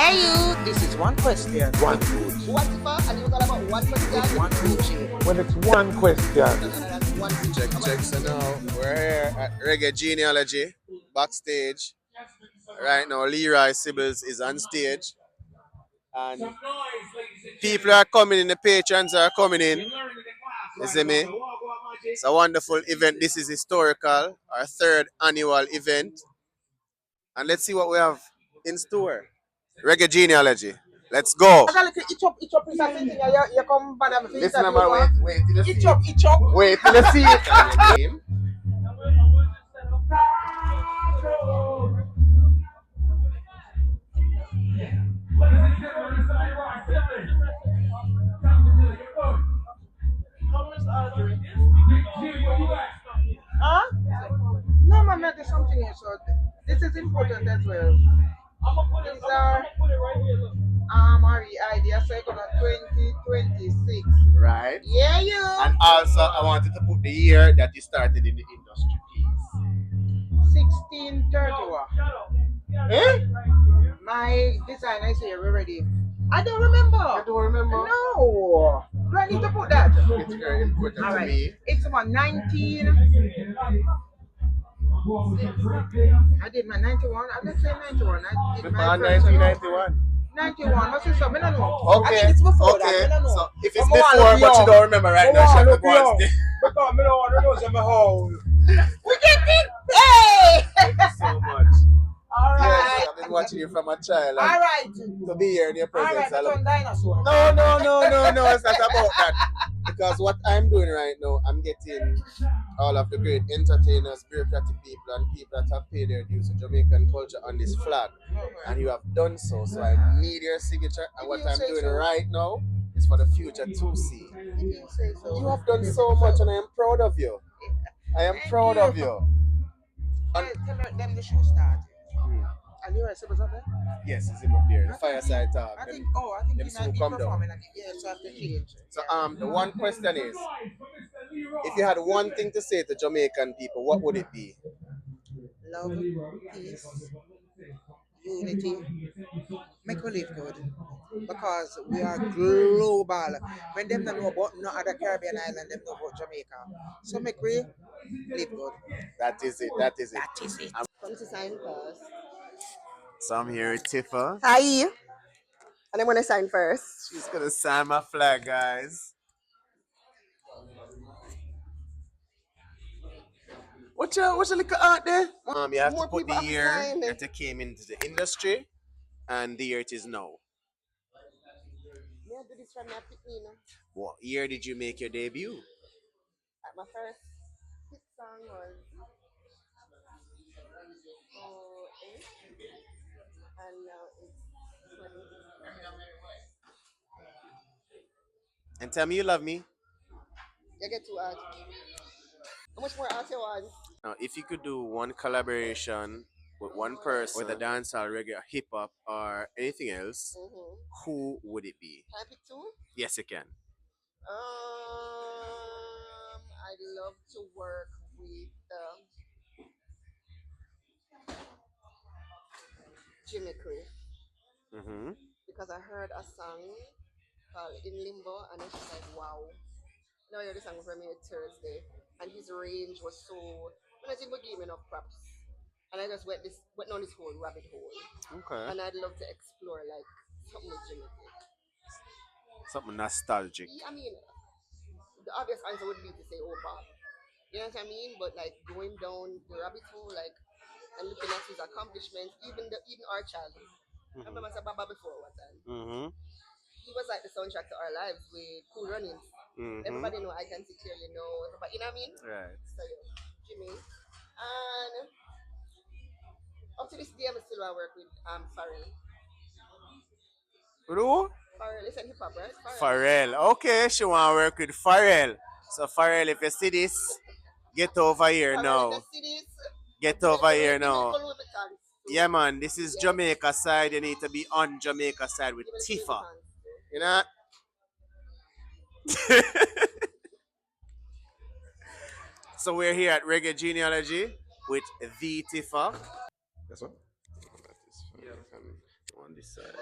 Yeah, you. This is one question. One food. What Tifa? And you talk about one question. It's OneGuchii. When it's one question. One Check. So now we're here at Reggae Genealogy backstage. Right now, Leroy Sibbles is on stage, and people are coming in. The patrons are coming in. You see me? It's a wonderful event. This is historical, our third annual event, and let's see what we have in store. Reggae Genealogy. Let's go. Itch up is the same thing. You come back and feel Listen, that man, wait till you see it. itch up. Wait till you see it. Huh? No, man, there's something here. So this is important as well. These are our idea cycle of 2026. Right. Yeah, you. And also, I wanted to put the year that you started in the industry, please. 1631. Eh? My designer is here already. I don't remember. You don't remember? No. Do I need to put that? It's very important All to right. me. It's about 19. I did my 91. I'm not saying 91. I did my Before first 1991. 91. What's this? I don't know. Okay. I think it's before that. Okay. I don't know. So if it's before, but you don't remember right now, shut the boys. Because I don't want to know some hole. We get it. Hey. Thank you so much. All right. Yes, I've been watching you from a child. All And right. to be here in your All right. presence, I It's love. on dinosaur. No, it's not about that. Because what I'm doing right now, I'm getting all of the great entertainers, bureaucratic people, and people that have paid their dues to Jamaican culture on this flag. And you have done so. So I need your signature. And what I'm doing right now is for the future to see. You say so. You have done so much, and I am proud of you. I am proud of you. Tell them the show start. And Leroy Sibbles up there? Yes, it's him up there. The fireside talk. I think them he might soon be come down. performing. Yeah, so I have to change. So the one question is, if you had one thing to say to Jamaican people, what would it be? Love, peace, unity, make we live good. Because we are global. When them don't know about no other Caribbean island, them know about Jamaica. So make we live good. That is it. That is it. Come to sign first. So I'm here with Tifa. Hi. And I'm gonna sign first. She's gonna sign my flag, guys. What's your little art there? You have More to put people the have to year sign. that you came into the industry and the year it is now. May I do this from my pick What year did you make your debut? My first hit song was 08. And now it's 20. And tell me you love me. You get to ask. How much more ask you want? Now, if you could do one collaboration with one person, whether dancehall, reggae, hip hop, or anything else, who would it be? Can I pick two? Yes, you can. I'd love to work with Jamaica Mm-hmm. because I heard a song called In Limbo and it's just like wow. Now I heard the song from me Thursday and his range was so I think we gave him enough props. And I just went down this whole rabbit hole. Okay. And I'd love to explore like something with Jamaica. Something nostalgic. I mean the obvious answer would be to say oh pop. You know what I mean? But like going down the rabbit hole like and looking at his accomplishments, even our childhood. I remember saying Baba before one time. He was like the soundtrack to our lives with Cool Runnings. Everybody know I can sit here, you know. But you know what I mean? Right. So yeah, Jimmy. And up to this day, I still work with Pharrell. Who? Pharrell, listen hip hop, right? Pharrell. Okay, she want to work with Pharrell. So Pharrell, if you see this, get over here Pharrell, now. if you see this, Get over here now. Louis Vuitton. Yeah, man, this is Jamaica side. You need to be on Jamaica side with Tifa. You know? So we're here at Reggae Genealogy with the Tifa. That's what? Yeah. On this sir.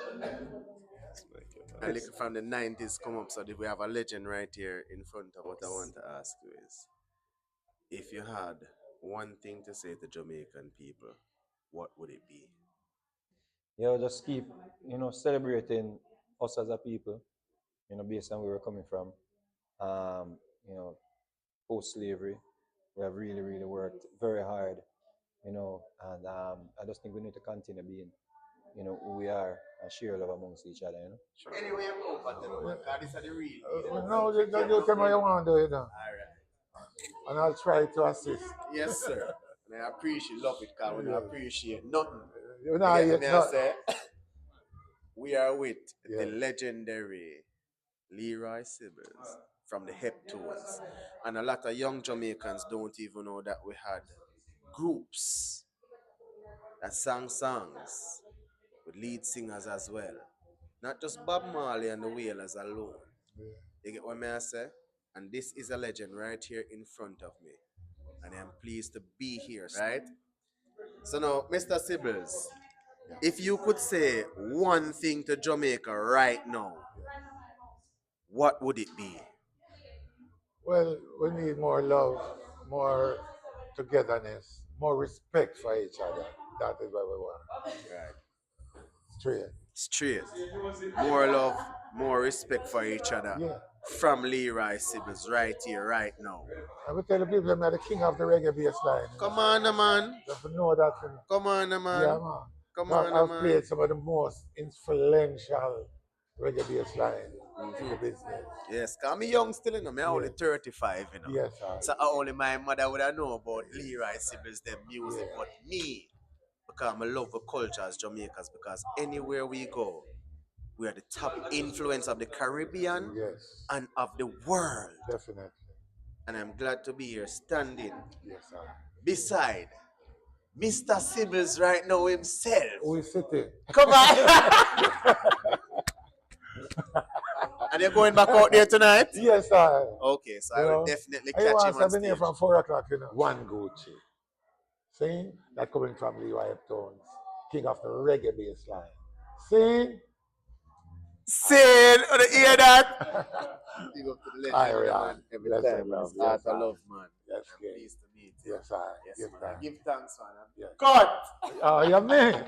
And look from the 90s come up, so we have a legend right here in front of what I want to ask you is, if you had one thing to say to Jamaican people, what would it be? Just keep, celebrating us as a people, based on where we're coming from. Um, you know, post-slavery, we have really, really worked very hard, and I just think we need to continue being, who we are and share love amongst each other. Sure. Anyway, I'm open to know, because this is the real. No, you tell me what you want to do, All right. and I'll try to assist. Yes, sir. And I appreciate love it, because we don't appreciate nothing. You know, You get me, I not. say, we are with the legendary Leroy Sibbles from the Heptones. And a lot of young Jamaicans don't even know that we had groups that sang songs with lead singers as well. Not just Bob Marley and the Wailers alone. You get what I say? And this is a legend right here in front of me. And I'm pleased to be here, right? So now, Mr. Sibbles, if you could say one thing to Jamaica right now, what would it be? Well, we need more love, more togetherness, more respect for each other. That is what we want. Right. Straight. Straight. More love, more respect for each other. Yeah. From Leroy Sibbles right here, right now. And we tell the people I'm the king of the reggae bass line. Come on, man. You have to know that. Come on, man. Yeah, man. Come on, I've man. played some of the most influential reggae bass line in the business. Yes, because I'm young still, I'm only 35, Yes, so only my mother would have known about Leroy Sibbles, their music, but me, because I love the culture as Jamaicans, because anywhere we go, we are the top influence of the Caribbean and of the world. Definitely. And I'm glad to be here standing sir. beside Mr. Sibbles right now himself. Who is sitting? Come on! And you're going back out there tonight? Yes, sir. Okay, so I will definitely catch him on I've been stage. here from 4 o'clock, OneGuchii. See? That coming from Leroy Tones, king of the reggae bass line. See? Sin, or the hear that? Big up to the legend, man. Every Bless time, him, man. love. It's art Yes, of love, man. Yes, I'm good. pleased to meet you. Yes, sir. Yes, Yes, man. sir. Give thanks, man. Yes. Cut! Oh, you man.